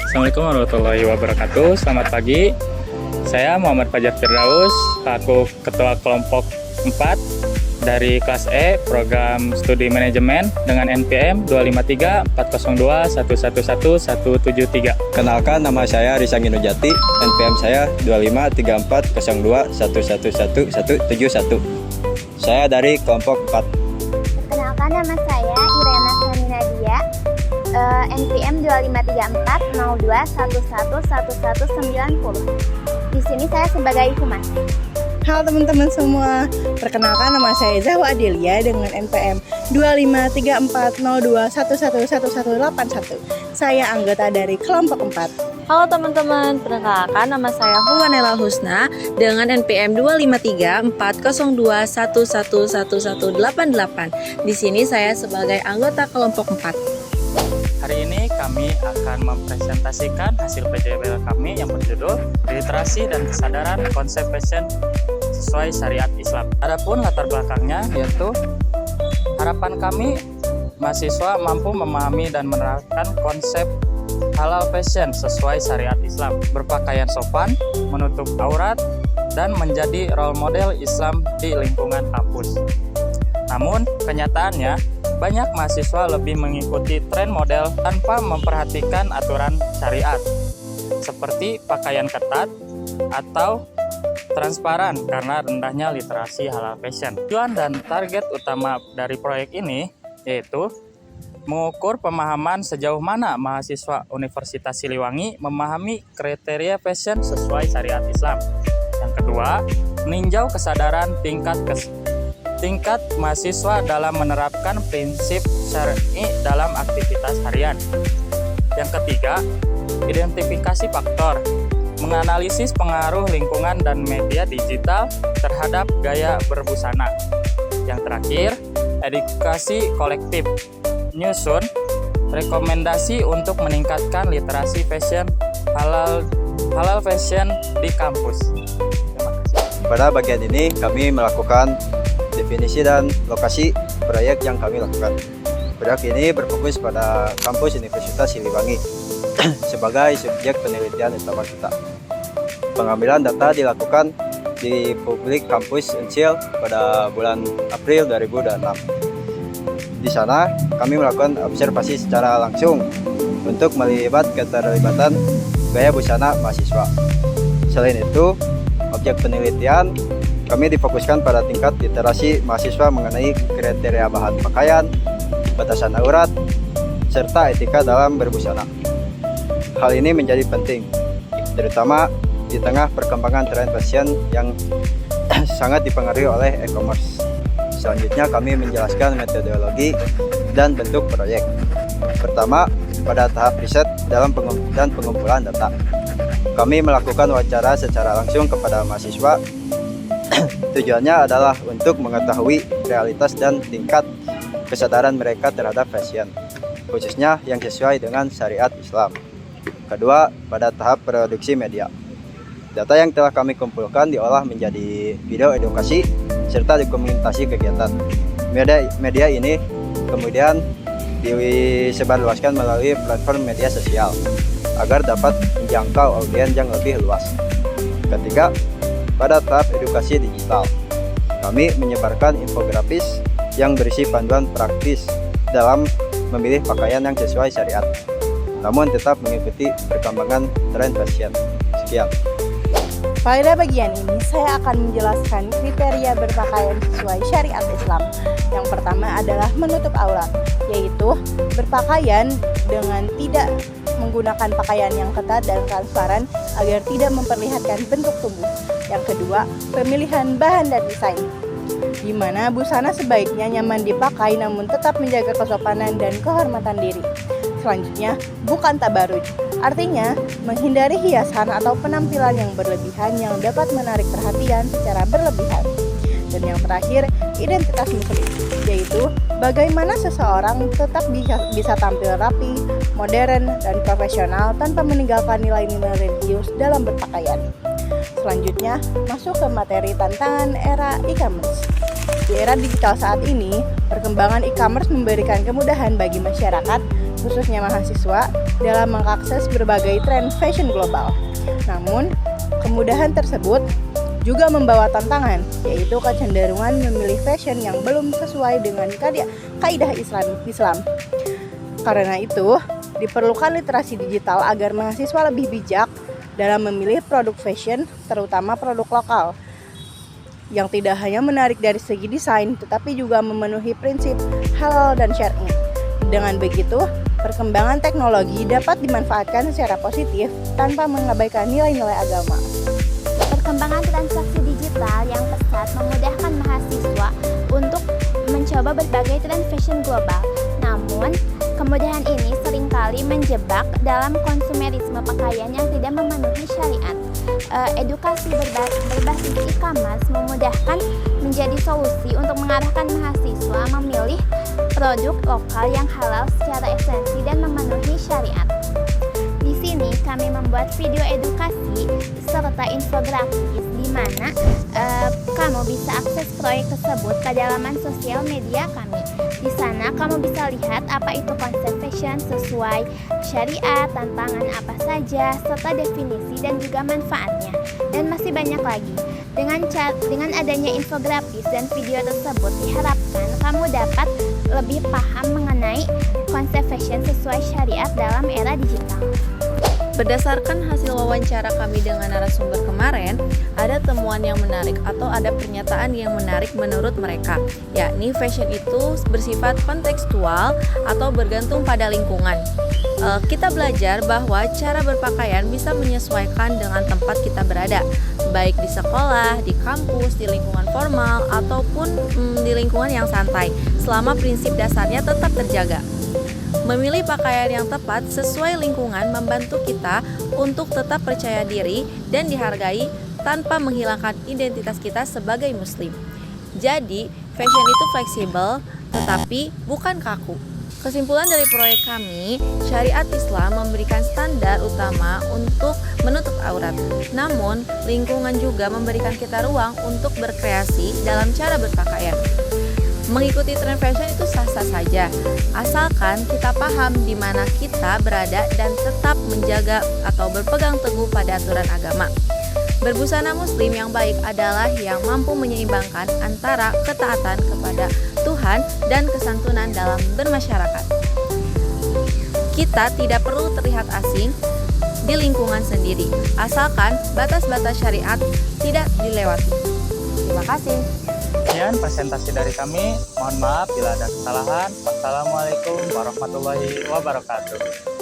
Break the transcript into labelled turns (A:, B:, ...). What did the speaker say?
A: Assalamualaikum warahmatullahi wabarakatuh. Selamat pagi. Saya Muhammad Fajar Firdaus, selaku Ketua Kelompok 4 dari kelas E, Program Studi Manajemen dengan NPM 2534021111173.
B: Kenalkan, nama saya Risa Ginujati, NPM saya 2534021111171. Saya dari kelompok 4.
C: Perkenalkan, nama saya Irena Sani Nadia, NPM 25402111190. Di sini saya sebagai humas.
D: Halo teman-teman semua, perkenalkan nama saya Zahwa Adelia dengan NPM 2534021111181. Saya anggota dari kelompok 4.
E: Halo teman-teman, perkenalkan nama saya Hulwanela Husna dengan NPM 2534021111188. Di sini saya sebagai anggota kelompok 4.
A: Hari ini kami akan mempresentasikan hasil PJBL kami yang berjudul Literasi dan Kesadaran Konsep Fashion Sesuai Syariat Islam. Adapun latar belakangnya yaitu harapan kami mahasiswa mampu memahami dan menerapkan konsep halal fashion sesuai syariat Islam, berpakaian sopan, menutup aurat, dan menjadi role model Islam di lingkungan kampus. Namun, kenyataannya banyak mahasiswa lebih mengikuti tren model tanpa memperhatikan aturan syariat, seperti pakaian ketat atau transparan karena rendahnya literasi halal fashion. Tujuan dan target utama dari proyek ini yaitu mengukur pemahaman sejauh mana mahasiswa Universitas Siliwangi memahami kriteria fashion sesuai syariat Islam. Yang kedua, meninjau kesadaran tingkat mahasiswa dalam menerapkan prinsip syar'i dalam aktivitas harian. Yang ketiga, identifikasi faktor, menganalisis pengaruh lingkungan dan media digital terhadap gaya berbusana. Yang terakhir, edukasi kolektif, nyusun rekomendasi untuk meningkatkan literasi fashion halal fashion di kampus. Terima kasih.
B: Pada bagian ini kami melakukan definisi dan lokasi proyek yang kami lakukan. Proyek ini berfokus pada kampus Universitas Siliwangi sebagai subjek penelitian utama kita. Pengambilan data dilakukan di publik kampus Unsil pada bulan April 2006. Di sana kami melakukan observasi secara langsung untuk melihat keterlibatan gaya busana mahasiswa. Selain itu, objek penelitian kami difokuskan pada tingkat literasi mahasiswa mengenai kriteria bahan pakaian, batasan aurat, serta etika dalam berbusana. Hal ini menjadi penting, terutama di tengah perkembangan tren fashion yang sangat dipengaruhi oleh e-commerce. Selanjutnya kami menjelaskan metodologi dan bentuk proyek. Pertama, pada tahap riset dan pengumpulan data. Kami melakukan wawancara secara langsung kepada mahasiswa. Tujuannya adalah untuk mengetahui realitas dan tingkat kesadaran mereka terhadap fashion, khususnya yang sesuai dengan syariat Islam. Kedua, pada tahap produksi media. Data yang telah kami kumpulkan diolah menjadi video edukasi serta dokumentasi kegiatan. Media ini kemudian disebarluaskan melalui platform media sosial agar dapat menjangkau audiens yang lebih luas. Ketiga, pada tahap edukasi digital, kami menyebarkan infografis yang berisi panduan praktis dalam memilih pakaian yang sesuai syariat, namun tetap mengikuti perkembangan tren fashion. Sekian.
D: Pada bagian ini saya akan menjelaskan kriteria berpakaian sesuai syariat Islam. Yang pertama adalah menutup aurat, yaitu berpakaian dengan tidak menggunakan pakaian yang ketat dan transparan agar tidak memperlihatkan bentuk tubuh. Yang kedua, pemilihan bahan dan desain, di mana busana sebaiknya nyaman dipakai namun tetap menjaga kesopanan dan kehormatan diri. Selanjutnya, bukan tabaruj, artinya menghindari hiasan atau penampilan yang berlebihan yang dapat menarik perhatian secara berlebihan. Dan yang terakhir, identitas muslim, yaitu bagaimana seseorang tetap bisa tampil rapi, modern, dan profesional tanpa meninggalkan nilai-nilai religius dalam berpakaian. Selanjutnya, masuk ke materi tantangan era e-commerce. Di era digital saat ini, perkembangan e-commerce memberikan kemudahan bagi masyarakat khususnya mahasiswa, dalam mengakses berbagai tren fashion global. Namun, kemudahan tersebut juga membawa tantangan, yaitu kecenderungan memilih fashion yang belum sesuai dengan kaidah Islam. Karena itu, diperlukan literasi digital agar mahasiswa lebih bijak dalam memilih produk fashion, terutama produk lokal, yang tidak hanya menarik dari segi desain, tetapi juga memenuhi prinsip halal dan syar'i. Dengan begitu, perkembangan teknologi dapat dimanfaatkan secara positif tanpa mengabaikan nilai-nilai agama.
C: Perkembangan transaksi digital yang pesat memudahkan mahasiswa untuk mencoba berbagai tren fashion global. Namun, kemudahan ini seringkali menjebak dalam konsumerisme pakaian yang tidak memenuhi syariat. Edukasi berbasis e-commerce memudahkan menjadi solusi untuk mengarahkan mahasiswa memilih produk lokal yang halal secara esensi dan memenuhi syariat. Di sini kami membuat video edukasi serta infografis di mana kamu bisa akses proyek tersebut pada laman sosial media kami. Di sana kamu bisa lihat apa itu konsep fashion sesuai syariat, tantangan apa saja, serta definisi dan juga manfaatnya. Dan masih banyak lagi. Dengan adanya infografis dan video tersebut diharapkan kamu dapat lebih paham mengenai konsep fashion sesuai syariat dalam era digital.
E: Berdasarkan hasil wawancara kami dengan narasumber kemarin, ada temuan yang menarik atau ada pernyataan yang menarik menurut mereka, yakni fashion itu bersifat kontekstual atau bergantung pada lingkungan. Kita belajar bahwa cara berpakaian bisa menyesuaikan dengan tempat kita berada, baik di sekolah, di kampus, di lingkungan formal, ataupun di lingkungan yang santai, selama prinsip dasarnya tetap terjaga. Memilih pakaian yang tepat sesuai lingkungan membantu kita untuk tetap percaya diri dan dihargai tanpa menghilangkan identitas kita sebagai muslim. Jadi, fashion itu fleksibel tetapi bukan kaku. Kesimpulan dari proyek kami, syariat Islam memberikan standar utama untuk menutup aurat. Namun, lingkungan juga memberikan kita ruang untuk berkreasi dalam cara berpakaian. Mengikuti tren fashion itu sah-sah saja, asalkan kita paham di mana kita berada dan tetap menjaga atau berpegang teguh pada aturan agama. Berbusana muslim yang baik adalah yang mampu menyeimbangkan antara ketaatan kepada Tuhan dan kesantunan dalam bermasyarakat. Kita tidak perlu terlihat asing di lingkungan sendiri, asalkan batas-batas syariat tidak dilewati. Terima kasih.
A: Sekian presentasi dari kami. Mohon maaf bila ada kesalahan. Wassalamualaikum warahmatullahi wabarakatuh.